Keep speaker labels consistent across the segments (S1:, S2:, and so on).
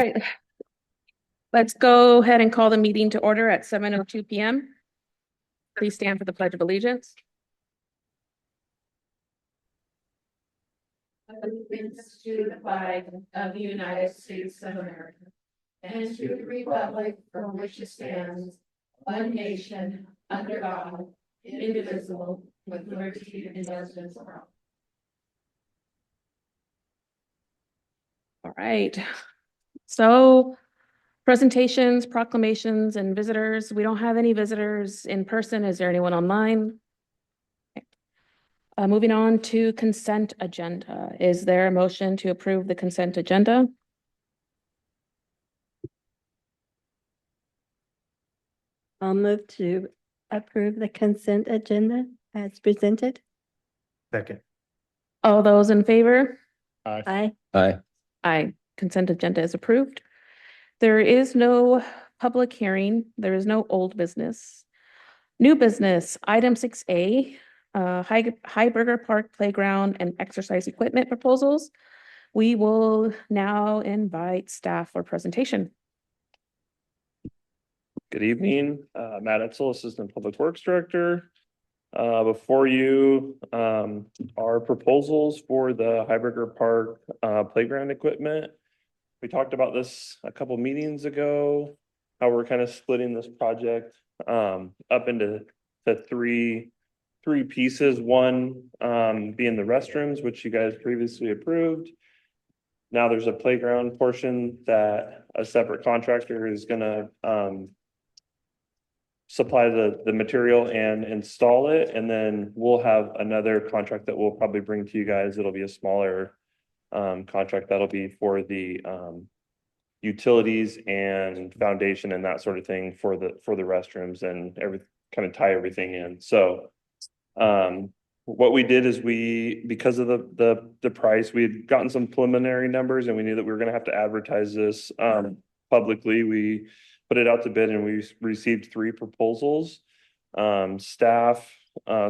S1: right. Let's go ahead and call the meeting to order at 7:02 p.m. Please stand for the Pledge of Allegiance.
S2: Allegiance to the flag of the United States of America and to the republic for which it stands, one nation, under God, indivisible, with liberty and justice for all.
S1: All right. So presentations, proclamations, and visitors. We don't have any visitors in person. Is there anyone online? Okay. Moving on to consent agenda. Is there a motion to approve the consent agenda?
S3: I'll move to approve the consent agenda as presented.
S4: Second.
S1: All those in favor?
S3: Aye.
S4: Aye.
S1: Aye. Consent agenda is approved. There is no public hearing. There is no old business. New business, item 6A, Heiberger Park Playground and Exercise Equipment proposals. We will now invite staff for presentation.
S5: Good evening, Matt Etzel, Assistant Public Works Director. Before you are proposals for the Heiberger Park playground equipment. We talked about this a couple meetings ago, how we're kind of splitting this project up into the three pieces. One being the restrooms, which you guys previously approved. Now there's a playground portion that a separate contractor is gonna supply the material and install it, and then we'll have another contract that we'll probably bring to you guys. It'll be a smaller contract that'll be for the utilities and foundation and that sort of thing for the restrooms and kind of tie everything in. So what we did is because of the price, we had gotten some preliminary numbers and we knew that we were going to have to advertise this publicly. We put it out to bid and we received 3 proposals. Staff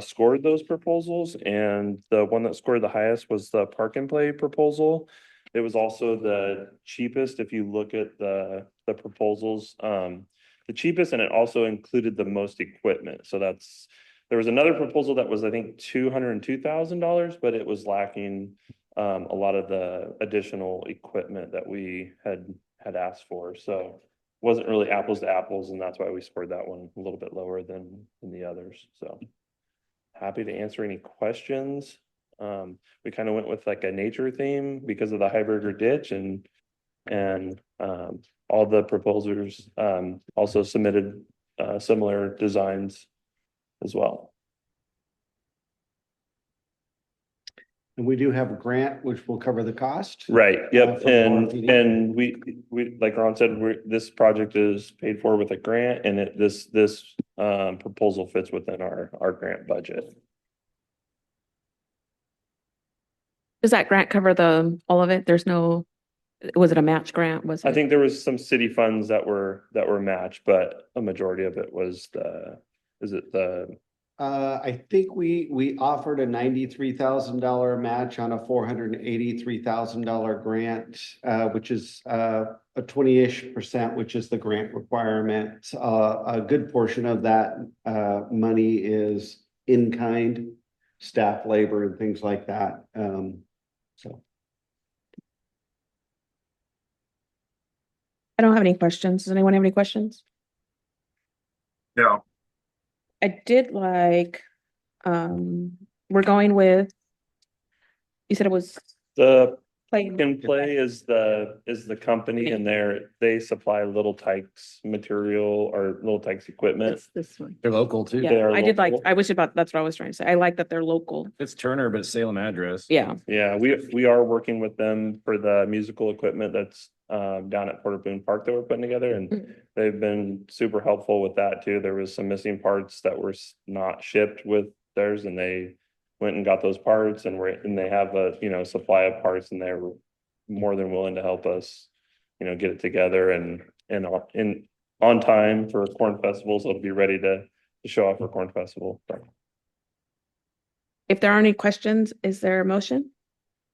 S5: scored those proposals, and the one that scored the highest was the park and play proposal. It was also the cheapest if you look at the proposals, the cheapest, and it also included the most equipment. So there was another proposal that was, I think, $202,000, but it was lacking a lot of the additional equipment that we had asked for. So wasn't really apples to apples, and that's why we scored that one a little bit lower than the others. So happy to answer any questions. We kind of went with like a nature theme because of the Heiberger ditch, and all the proposers also submitted similar designs as well.
S4: And we do have a grant which will cover the cost.
S5: Right, yep,
S4: from
S5: and we like Ron said, this project is paid for with a grant, and this proposal fits within our grant budget.
S1: Does that grant cover all of it? Was it a match grant?
S5: I think there was some city funds that were matched, but a majority of it was
S4: I think we offered a $93,000 match on a $483,000 grant, which is a 20-ish%, which is the grant requirement. A good portion of that money is in kind, staff labor and things like that. So
S1: I don't have any questions. Does anyone have any questions?
S4: no.
S1: I did like, we're going with, you said it was
S5: the
S1: play.
S5: Can Play is the company, and they supply Little Tykes material or Little Tykes equipment.
S3: It's this one.
S6: They're local too.
S1: Yeah,
S5: are
S1: I did like,
S5: local.
S1: that's what I was trying to say. I like that they're local.
S6: It's Turner, but it's Salem address.
S1: Yeah.
S5: Yeah, we are working with them for the musical equipment that's down at Porter Boone Park that we're putting together, and they've been super helpful with that too. There was some missing parts that were not shipped with theirs, and they went and got those parts, and they have a supply of parts, and they're more than willing to help us get it together and on time for Corn Festival, so it'll be ready to show off for Corn Festival. So.
S1: If there are any questions, is there a motion?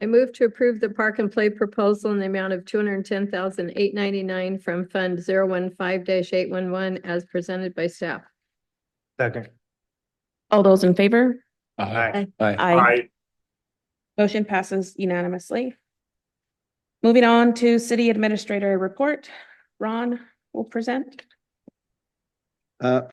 S7: I move to approve the park and play proposal in the amount of $210,899 from Fund 015-811 as presented by staff.
S8: Second.
S1: All those in favor?
S8: Aye.
S1: Aye. Motion passes unanimously. Moving on to city administrator report. Ron will present.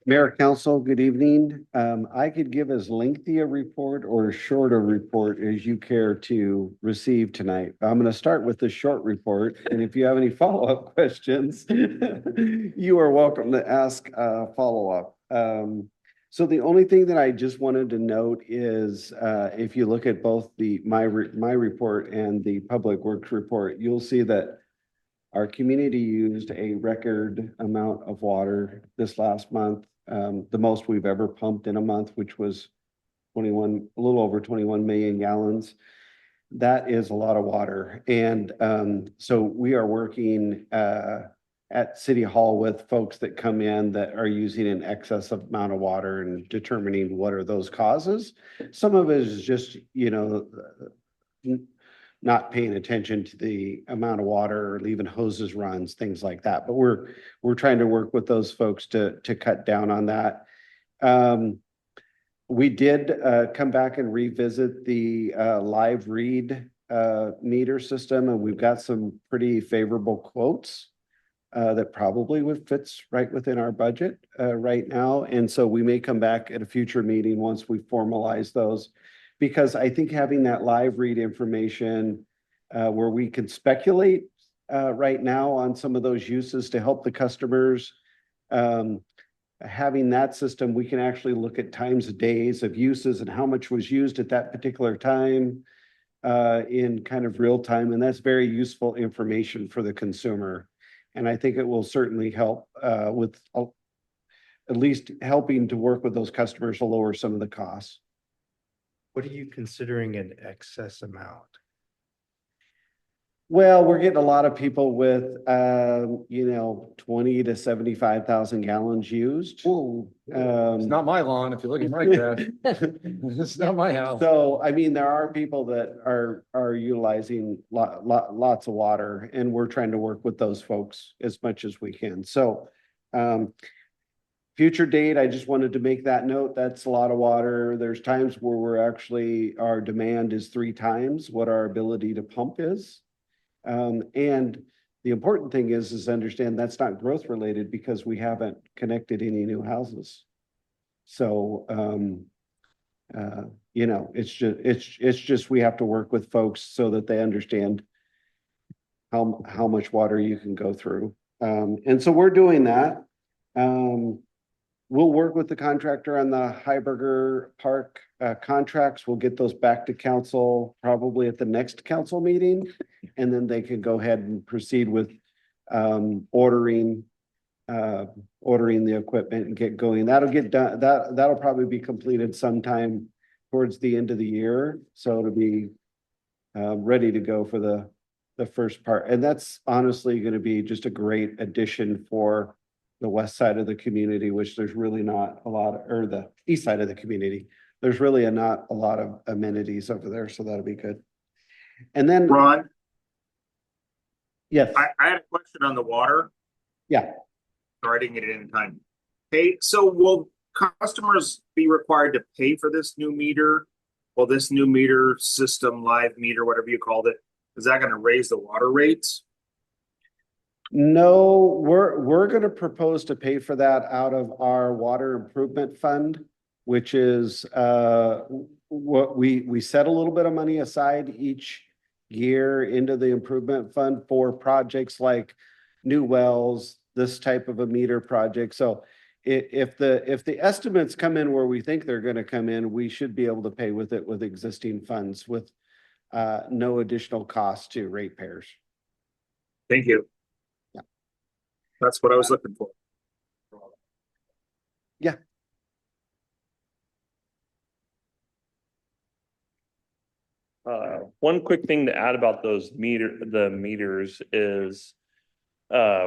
S4: Mayor, Council, good evening. I could give as lengthy a report or a shorter report as you care to receive tonight. I'm going to start with the short report, and if you have any follow-up questions, you are welcome to ask follow-up. So the only thing that I just wanted to note is if you look at both my report and the Public Works report, you'll see that our community used a record amount of water this last month, the most we've ever pumped in a month, which was a little over 21 million gallons. That is a lot of water. And so we are working at City Hall with folks that come in that are using an excess amount of water and determining what are those causes. Some of it is just, not paying attention to the amount of water or leaving hoses runs, things like that. But we're trying to work with those folks to cut down on that. We did come back and revisit the live read meter system, and we've got some pretty favorable quotes that probably fits right within our budget right now. And so we may come back at a future meeting once we formalize those, because I think having that live read information where we can speculate right now on some of those uses to help the customers, having that system, we can actually look at times of days of uses and how much was used at that particular time in kind of real time. And that's very useful information for the consumer. And I think it will certainly help with at least helping to work with those customers to lower some of the costs.
S8: What are you considering an excess amount?
S4: Well, we're getting a lot of people with, 20 to 75,000 gallons used.
S6: Whoa, it's not my lawn if you're looking like that. It's not my house.
S4: So, I mean, there are people that are utilizing lots of water, and we're trying to work with those folks as much as we can. So, future date, I just wanted to make that note. That's a lot of water. There's times where our demand is 3 times what our ability to pump is. And the important thing is understand that's not growth related because we haven't connected any new houses. So, it's just we have to work with folks so that they understand how much water you can go through. And so we're doing that. We'll work with the contractor on the Heiberger Park contracts. We'll get those back to council probably at the next council meeting. And then they can go ahead and proceed with ordering the equipment and get going. That'll get done. That'll probably be completed sometime towards the end of the year. So it'll be ready to go for the first part. And that's honestly going to be just a great addition for the west side of the community, which there's really not a lot, or the east side of the community. There's really not a lot of amenities over there. So that'll be good. And then
S9: Ron,
S4: yes,
S9: I had a question on the water.
S4: yeah.
S9: Sorry, I didn't get it in time. Hey, so will customers be required to pay for this new meter? Will this new meter system, live meter, whatever you called it, is that going to raise the water rates?
S4: No, we're going to propose to pay for that out of our water improvement fund, which is what we set a little bit of money aside each year into the improvement fund for projects like new wells, this type of a meter project. So if the estimates come in where we think they're going to come in, we should be able to pay with it with existing funds with no additional cost to ratepayers.
S9: Thank you.
S4: Yeah.
S9: That's what I was looking for.
S4: Yeah.
S5: One quick thing to add about the meters is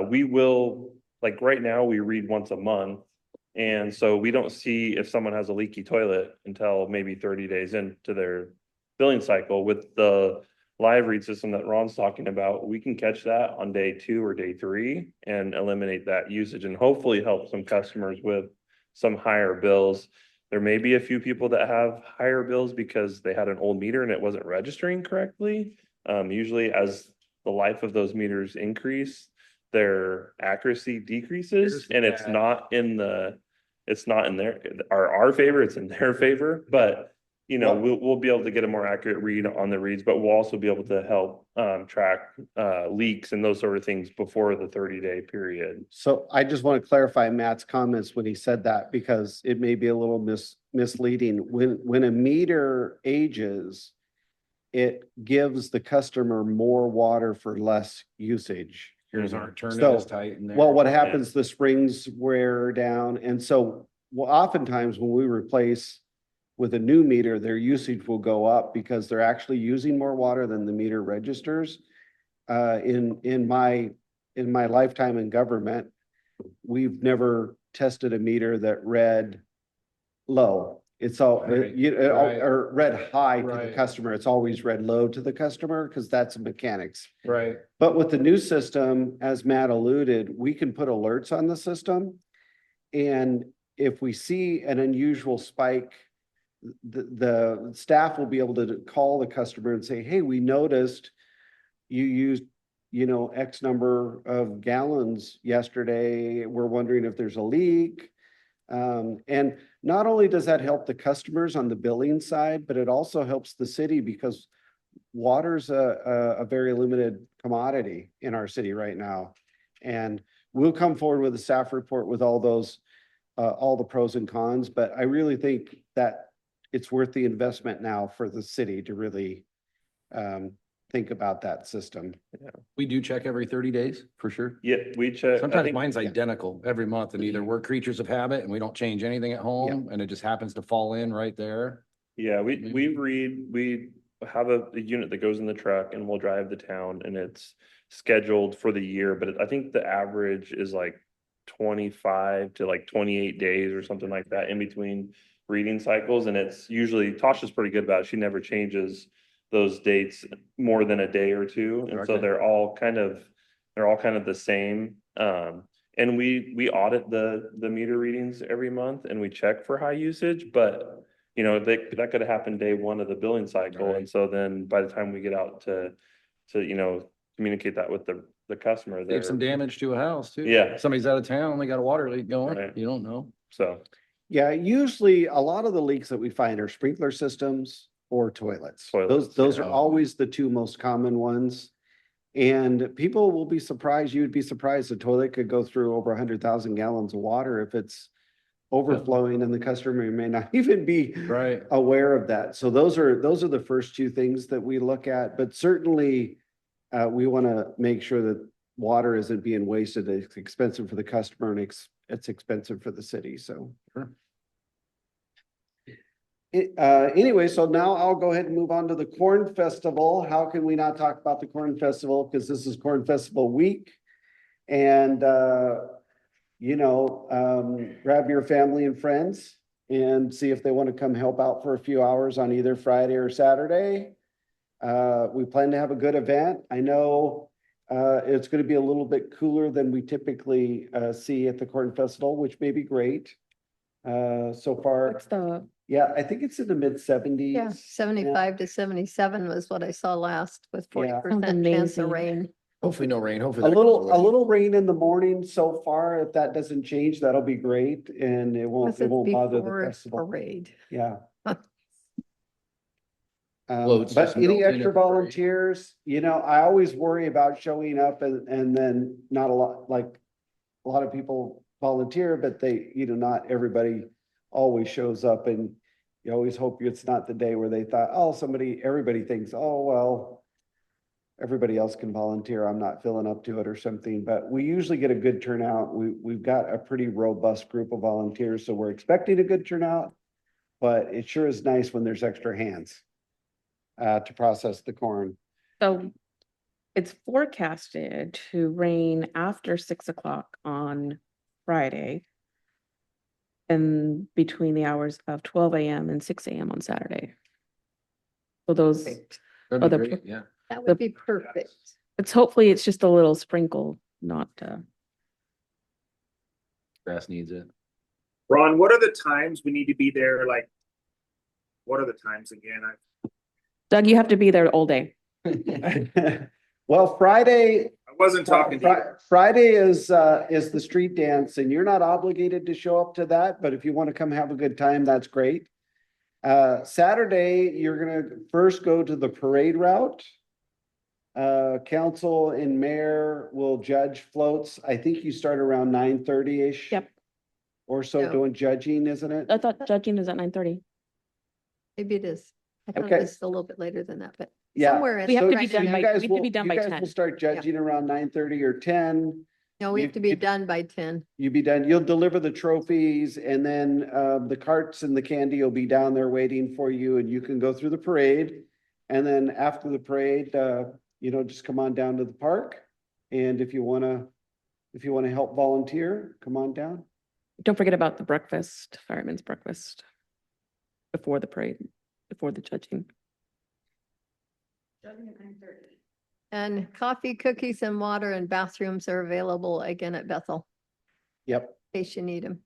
S5: we will, like right now, we read once a month. And so we don't see if someone has a leaky toilet until maybe 30 days into their billing cycle. With the live read system that Ron's talking about, we can catch that on day 2 or day 3 and eliminate that usage and hopefully help some customers with some higher bills. There may be a few people that have higher bills because they had an old meter and it wasn't registering correctly. Usually as the life of those meters increase, their accuracy decreases, and it's not in our favor, it's in their favor, but you know, we'll be able to get a more accurate read on the reads, but we'll also be able to help track leaks and those sort of things before the 30-day period.
S4: So I just want to clarify Matt's comments when he said that, because it may be a little misleading. When a meter ages, it gives the customer more water for less usage.
S6: Yours aren't turning
S4: So,
S6: as tight in there.
S4: Well, what happens, the springs wear down, and so oftentimes when we replace with a new meter, their usage will go up because they're actually using more water than the meter registers. In my lifetime in government, we've never tested a meter that read low. It's all, or read high to the customer. It's always read low to the customer because that's mechanics.
S6: Right.
S4: But with the new system, as Matt alluded, we can put alerts on the system. And if we see an unusual spike, the staff will be able to call the customer and say, hey, we noticed you used, X number of gallons yesterday. We're wondering if there's a leak. And not only does that help the customers on the billing side, but it also helps the city because water's a very limited commodity in our city right now. And we'll come forward with a staff report with all those, all the pros and cons, but I really think that it's worth the investment now for the city to really think about that system.
S5: Yeah.
S6: We do check every 30 days for sure.
S5: Yeah, we check.
S6: Sometimes mine's identical every month, and either we're creatures of habit and we don't change anything at home and it just happens to fall in right there.
S5: Yeah, we have a unit that goes in the truck and we'll drive the town and it's scheduled for the year, but I think the average is like 25 to like 28 days or something like that in between reading cycles. And it's usually, Tasha's pretty good about it. She never changes those dates more than a day or two. And so they're all kind of the same. And we audit the meter readings every month and we check for high usage, but that could have happened day 1 of the billing cycle. And so then by the time we get out to communicate that with the customer,
S6: Save some damage to a house too.
S5: Yeah.
S6: Somebody's out of town, they got a water leak going.
S5: Right.
S6: You don't know.
S5: So.
S4: Yeah, usually a lot of the leaks that we find are sprinkler systems or toilets. Those are always the 2 most common ones. And people will be surprised. You'd be surprised the toilet could go through over 100,000 gallons of water if it's overflowing and the customer may not even be aware of that. So those are the first 2 things that we look at, but certainly we want to make sure that water isn't being wasted. It's expensive for the customer and it's expensive for the city. So anyway, so now I'll go ahead and move on to the Corn Festival. How can we not talk about the Corn Festival? Because this is Corn Festival week. And grab your family and friends and see if they want to come help out for a few hours on either Friday or Saturday. We plan to have a good event. I know it's going to be a little bit cooler than we typically see at the Corn Festival, which may be great. So far, I think it's in the mid-70s.
S7: Yeah, 75 to 77 was what I saw last with 40% chance
S1: amazing.
S7: of rain.
S6: Hopefully no rain. Hopefully
S4: A little rain in the morning so far. If that doesn't change, that'll be great, and it won't bother the festival.
S7: Parade.
S4: Yeah.
S6: Floats
S4: But
S6: just
S4: any
S6: melt in
S4: extra
S6: at the parade.
S4: volunteers, I always worry about showing up and then not a lot of people volunteer, but they, not everybody always shows up, and you always hope it's not the day where they thought, everybody thinks, oh, well, everybody else can volunteer. I'm not filling up to it or something, but we usually get a good turnout. We've got a pretty robust group of volunteers, so we're expecting a good turnout, but it sure is nice when there's extra hands to process the corn.
S1: So it's forecasted to rain after 6 o'clock on Friday and between the hours of 12 a.m. and 6 a.m. on Saturday. So those
S6: That'd be
S1: other
S6: great, yeah.
S7: That would be perfect.
S1: Hopefully it's just a little sprinkle, not,
S6: Grass needs it.
S9: Ron, what are the times we need to be there? Like, what are the times again?
S1: Doug, you have to be there all day.
S4: Well, Friday,
S9: I wasn't talking to you.
S4: Friday is the street dance, and you're not obligated to show up to that, but if you want to come have a good time, that's great. Saturday, you're gonna first go to the parade route. Council and mayor will judge floats. I think you start around 9:30-ish.
S1: Yep.
S4: Or so
S7: Yeah.
S4: doing judging, isn't it?
S1: I thought judging is at 9:30.
S7: Maybe it is. I thought
S4: Okay.
S7: it was a little bit later than that, but
S4: Yeah.
S7: somewhere. in
S1: We have
S7: the
S1: to be
S7: right
S1: done
S7: now.
S1: by-
S4: You guys
S1: we have to
S4: will-
S1: be done
S4: you
S1: by
S4: guys
S1: 10.
S4: will start judging around 9:30 or 10.
S7: No, we have to be
S4: you-
S7: done by 10.
S4: You be done, you'll deliver the trophies and then the carts and the candy will be down there waiting for you and you can go through the parade. And then after the parade, just come on down to the park. And if you wanna help volunteer, come on down.
S1: Don't forget about the breakfast, fireman's breakfast. Before the parade, before the judging.
S7: And coffee, cookies and water and bathrooms are available again at Bethel,
S4: Yep.
S7: in case you need them.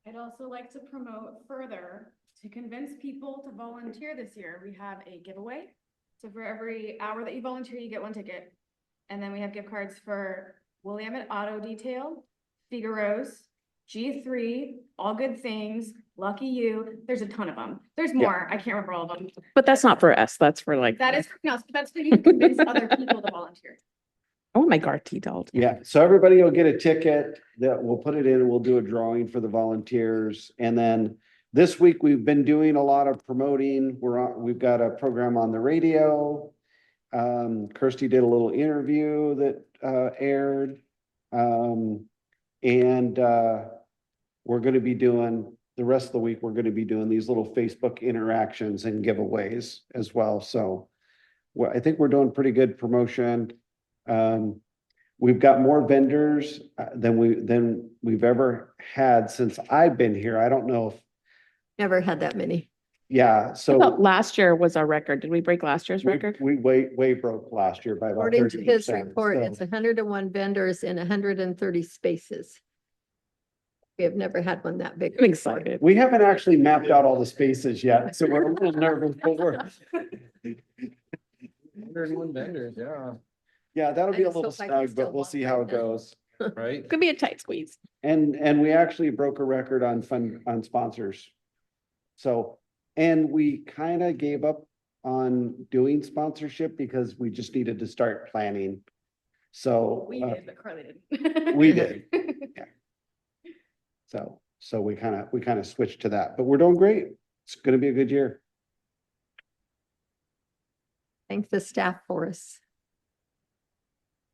S10: I'd also like to promote further to convince people to volunteer this year. We have a giveaway. So for every hour that you volunteer, you get one ticket. And then we have gift cards for Willamette Auto Detail, Figaro's, G3, All Good Things, Lucky You. There's a ton of them. There's more. I can't remember all of them.
S1: But that's not for us. That's for like,
S10: That is, no, that's for you to convince other people to volunteer.
S1: I want my Garty doll.
S4: Yeah, so everybody will get a ticket that we'll put it in and we'll do a drawing for the volunteers. And then this week we've been doing a lot of promoting. We've got a program on the radio. Kirsty did a little interview that aired. We're gonna be doing, the rest of the week, we're gonna be doing these little Facebook interactions and giveaways as well. So I think we're doing pretty good promotion. We've got more vendors than we've ever had since I've been here. I don't know if,
S7: Never had that many.
S4: yeah,
S1: I
S4: so
S1: thought last year was our record. Did we break last year's record?
S4: we way broke last year by about
S7: According to his
S4: 30%.
S7: report,
S4: So-
S7: it's 101 vendors in 130 spaces. We have never had one that big.
S1: I'm excited.
S4: We haven't actually mapped out all the spaces yet, so we're a little nervous, but we're,
S6: 101 vendors, yeah,
S4: yeah, that'll
S7: I
S4: be a
S7: just
S4: little
S7: hope I can
S4: snug,
S7: still
S4: but we'll
S7: walk
S4: see
S7: right
S4: how it
S7: now.
S4: goes.
S6: right?
S1: Could be a tight squeeze.
S4: And we actually broke a record on sponsors. So, and we kind of gave up on doing sponsorship because we just needed to start planning. So,
S10: We did, but Carly didn't.
S4: we did. So we kind of switched to that, but we're doing great. It's gonna be a good year.
S7: Thank the staff for us.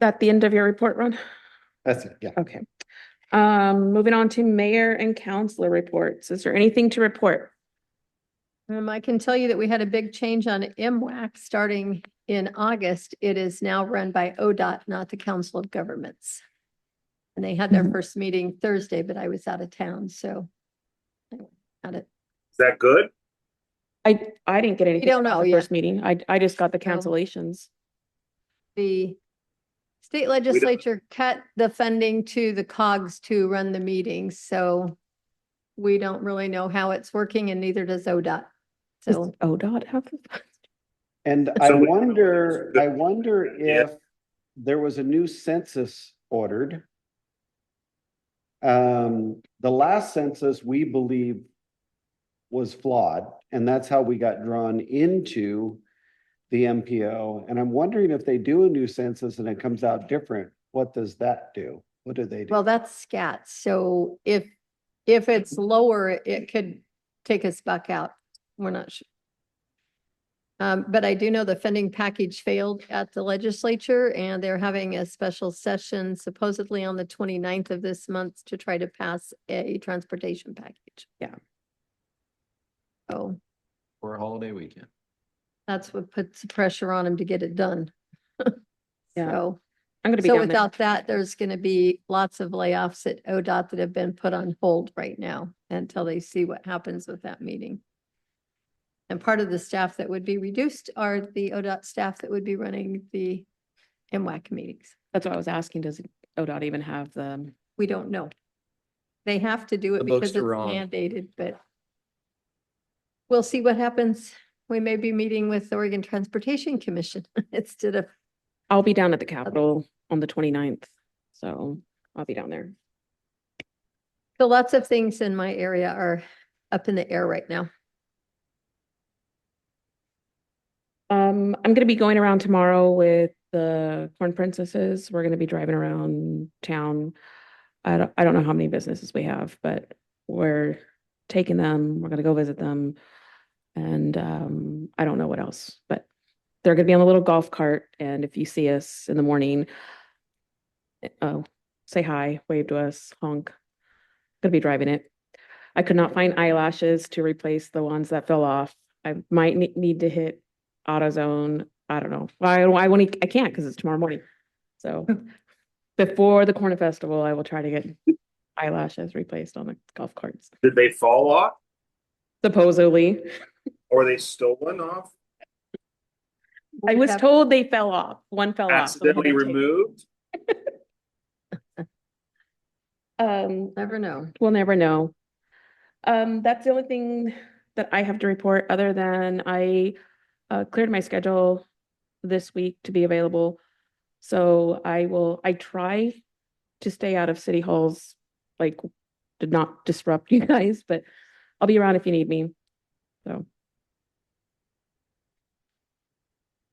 S1: That the end of your report, Ron?
S4: That's it, yeah.
S1: Okay. Moving on to mayor and councilor reports. Is there anything to report?
S7: I can tell you that we had a big change on MWAC starting in August. It is now run by ODOT, not the Council of Governments. And they had their first meeting Thursday, but I was out of town, so. I had it.
S9: Is that good?
S1: I didn't get anything.
S7: don't
S1: about
S7: know
S1: the
S7: yet.
S1: First meeting. I just got the
S7: No.
S1: cancellations.
S7: The state legislature cut the funding to the COGS to run the meetings, so we don't really know how it's working and neither does ODOT.
S1: Does
S7: So
S1: ODOT have?
S4: And I
S9: So we-
S4: wonder if there was a new census ordered. The last census, we believe, was flawed, and that's how we got drawn into the MPO. And I'm wondering if they do a new census and it comes out different, what does that do? What do they do?
S7: well, that's scat. So if it's lower, it could take us back out. We're not sure. But I do know the funding package failed at the legislature and they're having a special session supposedly on the 29th of this month to try to pass a transportation package.
S1: Yeah.
S7: So
S6: For a holiday weekend.
S7: that's what puts the pressure on them to get it done.
S1: Yeah.
S7: So.
S1: I'm gonna be
S7: So
S1: down there.
S7: without that, there's gonna be lots of layoffs at ODOT that have been put on hold right now until they see what happens with that meeting. And part of the staff that would be reduced are the ODOT staff that would be running the MWAC meetings.
S1: That's what I was asking. Does ODOT even have the,
S7: We don't know. They have to do it
S6: The books
S7: because it's
S6: are wrong.
S7: mandated, but we'll see what happens. We may be meeting with the Oregon Transportation Commission instead of,
S1: I'll be down at the Capitol on the 29th. So I'll be down there.
S7: so lots of things in my area are up in the air right now.
S1: I'm gonna be going around tomorrow with the Corn Princesses. We're gonna be driving around town. I don't know how many businesses we have, but we're taking them. We're gonna go visit them. And I don't know what else, but they're gonna be on a little golf cart. And if you see us in the morning, oh, say hi, wave to us, honk. Gonna be driving it. I could not find eyelashes to replace the ones that fell off. I might need to hit AutoZone. I don't know. I can't because it's tomorrow morning. So before the Corn Festival, I will try to get eyelashes replaced on the golf carts.
S9: Did they fall off
S1: Supposedly,
S9: or they stolen off?
S1: I
S7: We
S1: was
S7: have-
S1: told they fell off. One fell off. so I'm
S9: Accidentally
S1: gonna take-
S9: removed?
S7: Never know.
S1: We'll never know. That's the only thing that I have to report, other than I cleared my schedule this week to be available. So I try to stay out of city halls, like to not disrupt you guys, but I'll be around if you need me. So.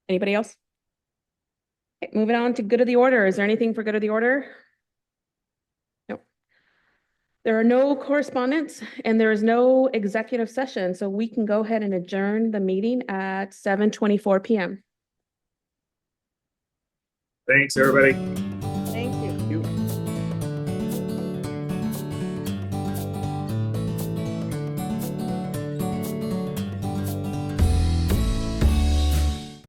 S1: Anybody else? Okay, moving on to good of the order. Is there anything for good of the order? No. There are no correspondence and there is no executive session, so we can go ahead and adjourn the meeting at 7:24 p.m.
S9: Thanks, everybody.